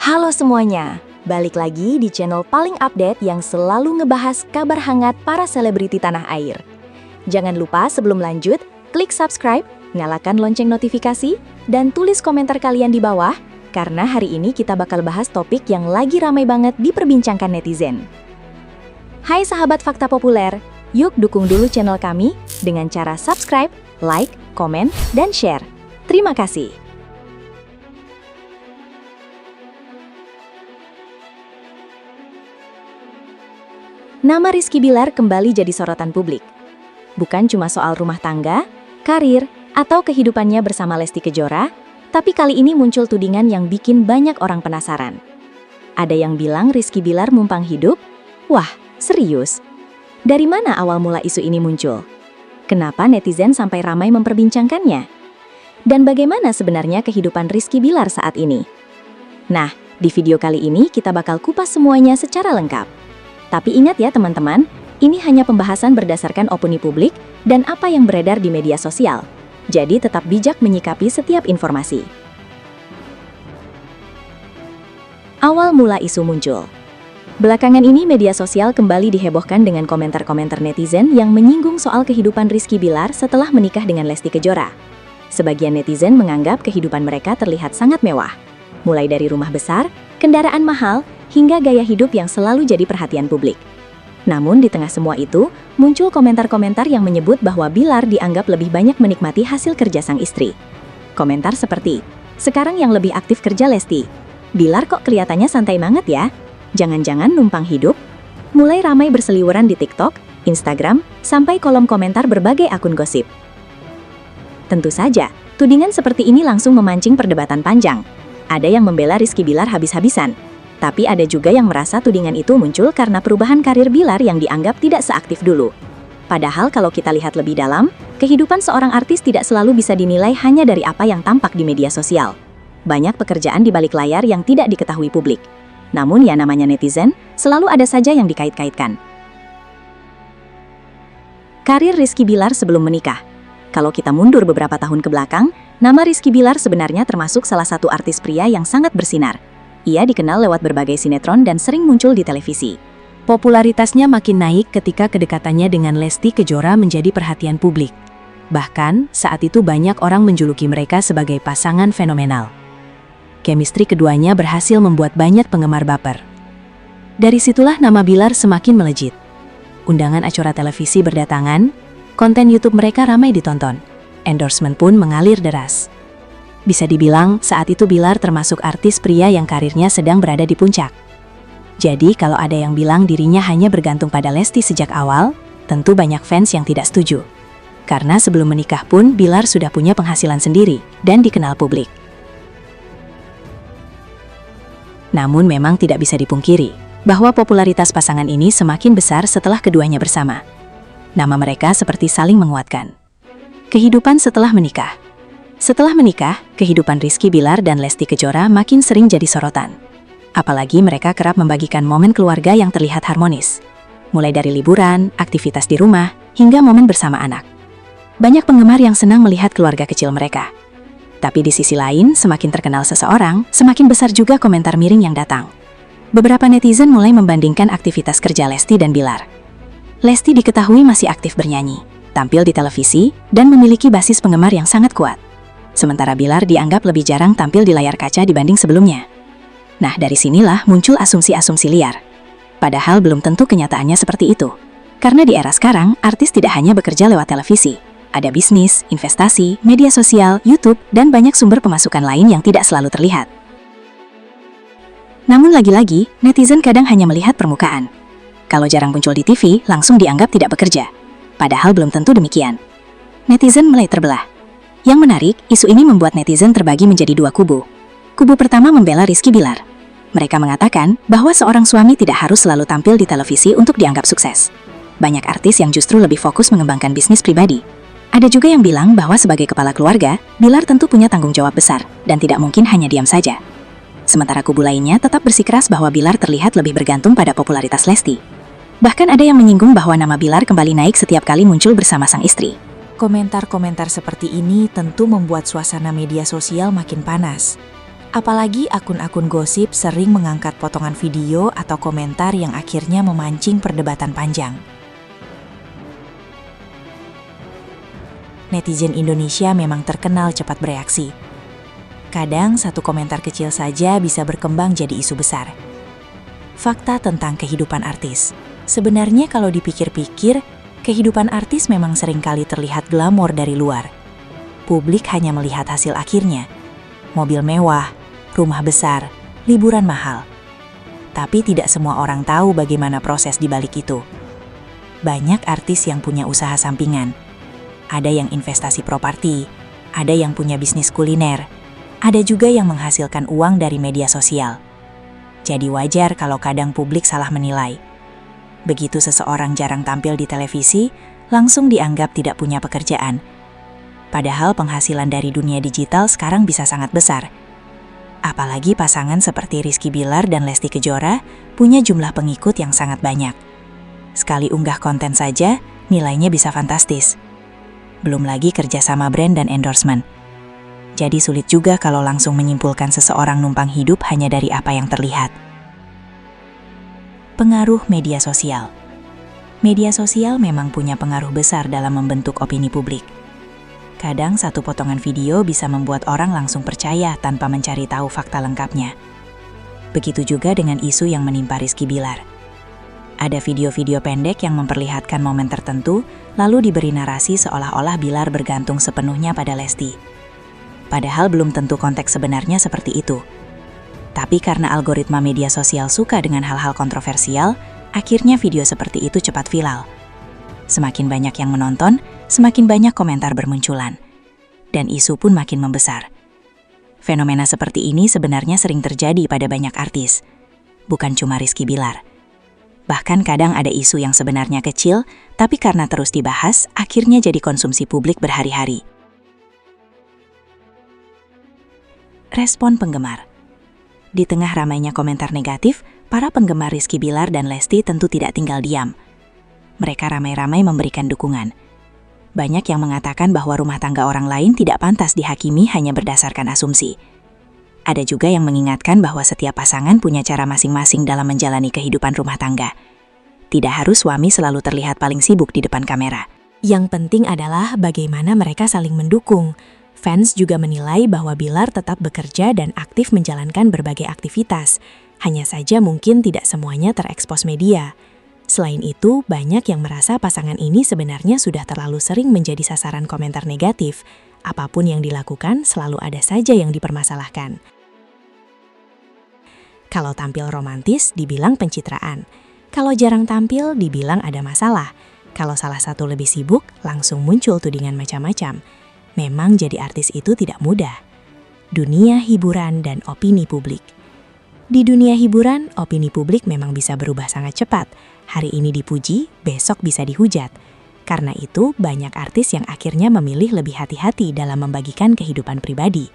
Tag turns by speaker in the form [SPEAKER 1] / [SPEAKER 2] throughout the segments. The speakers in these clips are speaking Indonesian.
[SPEAKER 1] Halo semuanya, balik lagi di channel paling update yang selalu ngebahas kabar hangat para selebriti tanah air. Jangan lupa sebelum lanjut, klik subscribe, nyalakan lonceng notifikasi, dan tulis komentar kalian di bawah, karena hari ini kita bakal bahas topik yang lagi ramai banget diperbincangkan netizen. Hai sahabat Fakta Populer, yuk dukung dulu channel kami dengan cara subscribe, like, komen, dan share. Terima kasih. Nama Rizky Bilar kembali jadi sorotan publik. Bukan cuma soal rumah tangga, karir, atau kehidupannya bersama Lesti Kejora, tapi kali ini muncul tudingan yang bikin banyak orang penasaran. Ada yang bilang Rizky Bilar numpang hidup? Wah, serius? Dari mana awal mula isu ini muncul? Kenapa netizen sampai ramai memperbincangkannya? Dan bagaimana sebenarnya kehidupan Rizky Bilar saat ini? Nah, di video kali ini kita bakal kupas semuanya secara lengkap. Tapi ingat ya teman-teman, ini hanya pembahasan berdasarkan opini publik dan apa yang beredar di media sosial. Jadi tetap bijak menyikapi setiap informasi. Awal mula isu muncul. Belakangan ini media sosial kembali dihebohkan dengan komentar-komentar netizen yang menyinggung soal kehidupan Rizky Bilar setelah menikah dengan Lesti Kejora. Sebagian netizen menganggap kehidupan mereka terlihat sangat mewah. Mulai dari rumah besar, kendaraan mahal, hingga gaya hidup yang selalu jadi perhatian publik. Namun di tengah semua itu, muncul komentar-komentar yang menyebut bahwa Bilar dianggap lebih banyak menikmati hasil kerja sang istri. Komentar seperti, sekarang yang lebih aktif kerja Lesti. Bilar kok kelihatannya santai banget ya? Jangan-jangan numpang hidup? Mulai ramai berseliweran di TikTok, Instagram, sampai kolom komentar berbagai akun gosip. Tentu saja, tudingan seperti ini langsung memancing perdebatan panjang. Ada yang membela Rizky Bilar habis-habisan. Tapi ada juga yang merasa tudingan itu muncul karena perubahan karir Bilar yang dianggap tidak seaktif dulu. Padahal kalau kita lihat lebih dalam, kehidupan seorang artis tidak selalu bisa dinilai hanya dari apa yang tampak di media sosial. Banyak pekerjaan di balik layar yang tidak diketahui publik. Namun ya namanya netizen, selalu ada saja yang dikait-kaitkan. Karir Rizky Bilar sebelum menikah. Kalau kita mundur beberapa tahun ke belakang, nama Rizky Bilar sebenarnya termasuk salah satu artis pria yang sangat bersinar. Ia dikenal lewat berbagai sinetron dan sering muncul di televisi. Popularitasnya makin naik ketika kedekatannya dengan Lesti Kejora menjadi perhatian publik. Bahkan, saat itu banyak orang menjuluki mereka sebagai pasangan fenomenal. Chemistry keduanya berhasil membuat banyak penggemar baper. Dari situlah nama Bilar semakin melejit. Undangan acara televisi berdatangan, konten YouTube mereka ramai ditonton. Endorsement pun mengalir deras. Bisa dibilang, saat itu Bilar termasuk artis pria yang karirnya sedang berada di puncak. Jadi, kalau ada yang bilang dirinya hanya bergantung pada Lesti sejak awal, tentu banyak fans yang tidak setuju. Karena sebelum menikah pun, Bilar sudah punya penghasilan sendiri dan dikenal publik. Namun memang tidak bisa dipungkiri, bahwa popularitas pasangan ini semakin besar setelah keduanya bersama. Nama mereka seperti saling menguatkan. Kehidupan setelah menikah. Setelah menikah, kehidupan Rizky Bilar dan Lesti Kejora makin sering jadi sorotan. Apalagi mereka kerap membagikan momen keluarga yang terlihat harmonis. Mulai dari liburan, aktivitas di rumah, hingga momen bersama anak. Banyak penggemar yang senang melihat keluarga kecil mereka. Tapi di sisi lain, semakin terkenal seseorang, semakin besar juga komentar miring yang datang. Beberapa netizen mulai membandingkan aktivitas kerja Lesti dan Bilar. Lesti diketahui masih aktif bernyanyi, tampil di televisi, dan memiliki basis penggemar yang sangat kuat. Sementara Bilar dianggap lebih jarang tampil di layar kaca dibanding sebelumnya. Nah, dari sinilah muncul asumsi-asumsi liar. Padahal belum tentu kenyataannya seperti itu. Karena di era sekarang, artis tidak hanya bekerja lewat televisi. Ada bisnis, investasi, media sosial, YouTube, dan banyak sumber pemasukan lain yang tidak selalu terlihat. Namun lagi-lagi, netizen kadang hanya melihat permukaan. Kalau jarang muncul di TV, langsung dianggap tidak bekerja. Padahal belum tentu demikian. Netizen mulai terbelah. Yang menarik, isu ini membuat netizen terbagi menjadi dua kubu. Kubu pertama membela Rizky Bilar. Mereka mengatakan bahwa seorang suami tidak harus selalu tampil di televisi untuk dianggap sukses. Banyak artis yang justru lebih fokus mengembangkan bisnis pribadi. Ada juga yang bilang bahwa sebagai kepala keluarga, Bilar tentu punya tanggung jawab besar dan tidak mungkin hanya diam saja. Sementara kubu lainnya tetap bersikeras bahwa Bilar terlihat lebih bergantung pada popularitas Lesti. Bahkan ada yang menyinggung bahwa nama Bilar kembali naik setiap kali muncul bersama sang istri.
[SPEAKER 2] Komentar-komentar seperti ini tentu membuat suasana media sosial makin panas. Apalagi akun-akun gosip sering mengangkat potongan video atau komentar yang akhirnya memancing perdebatan panjang. Netizen Indonesia memang terkenal cepat bereaksi. Kadang satu komentar kecil saja bisa berkembang jadi isu besar. Fakta tentang kehidupan artis. Sebenarnya kalau dipikir-pikir, kehidupan artis memang seringkali terlihat glamor dari luar. Publik hanya melihat hasil akhirnya. Mobil mewah, rumah besar, liburan mahal. Tapi tidak semua orang tahu bagaimana proses di balik itu. Banyak artis yang punya usaha sampingan. Ada yang investasi properti, ada yang punya bisnis kuliner, ada juga yang menghasilkan uang dari media sosial. Jadi wajar kalau kadang publik salah menilai. Begitu seseorang jarang tampil di televisi, langsung dianggap tidak punya pekerjaan. Padahal penghasilan dari dunia digital sekarang bisa sangat besar. Apalagi pasangan seperti Rizky Billar dan Lesti Kejora punya jumlah pengikut yang sangat banyak. Sekali unggah konten saja, nilainya bisa fantastis. Belum lagi kerjasama brand dan endorsement. Jadi sulit juga kalau langsung menyimpulkan seseorang numpang hidup hanya dari apa yang terlihat. Pengaruh media sosial. Media sosial memang punya pengaruh besar dalam membentuk opini publik. Kadang satu potongan video bisa membuat orang langsung percaya tanpa mencari tahu fakta lengkapnya. Begitu juga dengan isu yang menimpa Rizky Billar. Ada video-video pendek yang memperlihatkan momen tertentu, lalu diberi narasi seolah-olah Billar bergantung sepenuhnya pada Lesti. Padahal belum tentu konteks sebenarnya seperti itu. Tapi karena algoritma media sosial suka dengan hal-hal kontroversial, akhirnya video seperti itu cepat viral. Semakin banyak yang menonton, semakin banyak komentar bermunculan. Dan isu pun makin membesar. Fenomena seperti ini sebenarnya sering terjadi pada banyak artis. Bukan cuma Rizky Billar. Bahkan kadang ada isu yang sebenarnya kecil, tapi karena terus dibahas, akhirnya jadi konsumsi publik berhari-hari. Respon penggemar. Di tengah ramainya komentar negatif, para penggemar Rizky Billar dan Lesti tentu tidak tinggal diam. Mereka ramai-ramai memberikan dukungan. Banyak yang mengatakan bahwa rumah tangga orang lain tidak pantas dihakimi hanya berdasarkan asumsi. Ada juga yang mengingatkan bahwa setiap pasangan punya cara masing-masing dalam menjalani kehidupan rumah tangga. Tidak harus suami selalu terlihat paling sibuk di depan kamera.
[SPEAKER 3] Yang penting adalah bagaimana mereka saling mendukung. Fans juga menilai bahwa Billar tetap bekerja dan aktif menjalankan berbagai aktivitas. Hanya saja mungkin tidak semuanya terekspos media. Selain itu, banyak yang merasa pasangan ini sebenarnya sudah terlalu sering menjadi sasaran komentar negatif. Apapun yang dilakukan, selalu ada saja yang dipermasalahkan. Kalau tampil romantis, dibilang pencitraan. Kalau jarang tampil, dibilang ada masalah. Kalau salah satu lebih sibuk, langsung muncul tudingan macam-macam. Memang jadi artis itu tidak mudah. Dunia hiburan dan opini publik. Di dunia hiburan, opini publik memang bisa berubah sangat cepat. Hari ini dipuji, besok bisa dihujat. Karena itu, banyak artis yang akhirnya memilih lebih hati-hati dalam membagikan kehidupan pribadi.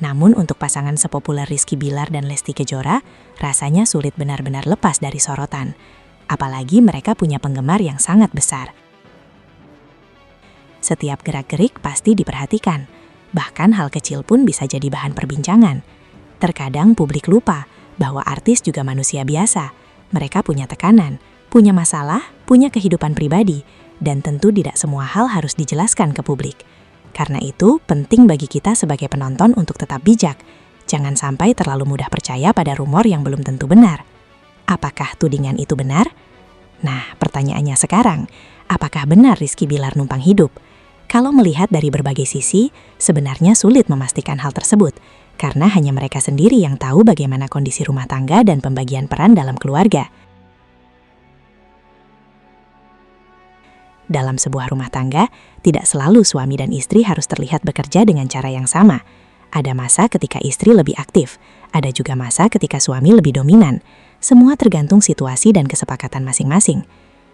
[SPEAKER 3] Namun untuk pasangan sepopuler Rizky Billar dan Lesti Kejora, rasanya sulit benar-benar lepas dari sorotan. Apalagi mereka punya penggemar yang sangat besar. Setiap gerak-gerik pasti diperhatikan. Bahkan hal kecil pun bisa jadi bahan perbincangan. Terkadang publik lupa bahwa artis juga manusia biasa. Mereka punya tekanan, punya masalah, punya kehidupan pribadi, dan tentu tidak semua hal harus dijelaskan ke publik. Karena itu, penting bagi kita sebagai penonton untuk tetap bijak. Jangan sampai terlalu mudah percaya pada rumor yang belum tentu benar. Apakah tudingan itu benar? Nah, pertanyaannya sekarang, apakah benar Rizky Billar numpang hidup? Kalau melihat dari berbagai sisi, sebenarnya sulit memastikan hal tersebut, karena hanya mereka sendiri yang tahu bagaimana kondisi rumah tangga dan pembagian peran dalam keluarga. Dalam sebuah rumah tangga, tidak selalu suami dan istri harus terlihat bekerja dengan cara yang sama. Ada masa ketika istri lebih aktif, ada juga masa ketika suami lebih dominan. Semua tergantung situasi dan kesepakatan masing-masing.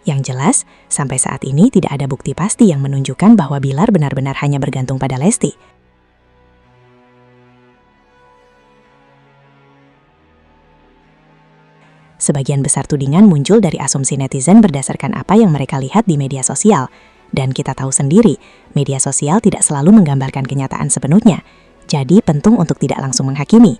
[SPEAKER 3] Yang jelas, sampai saat ini tidak ada bukti pasti yang menunjukkan bahwa Billar benar-benar hanya bergantung pada Lesti. Sebagian besar tudingan muncul dari asumsi netizen berdasarkan apa yang mereka lihat di media sosial. Dan kita tahu sendiri, media sosial tidak selalu menggambarkan kenyataan sepenuhnya. Jadi penting untuk tidak langsung menghakimi.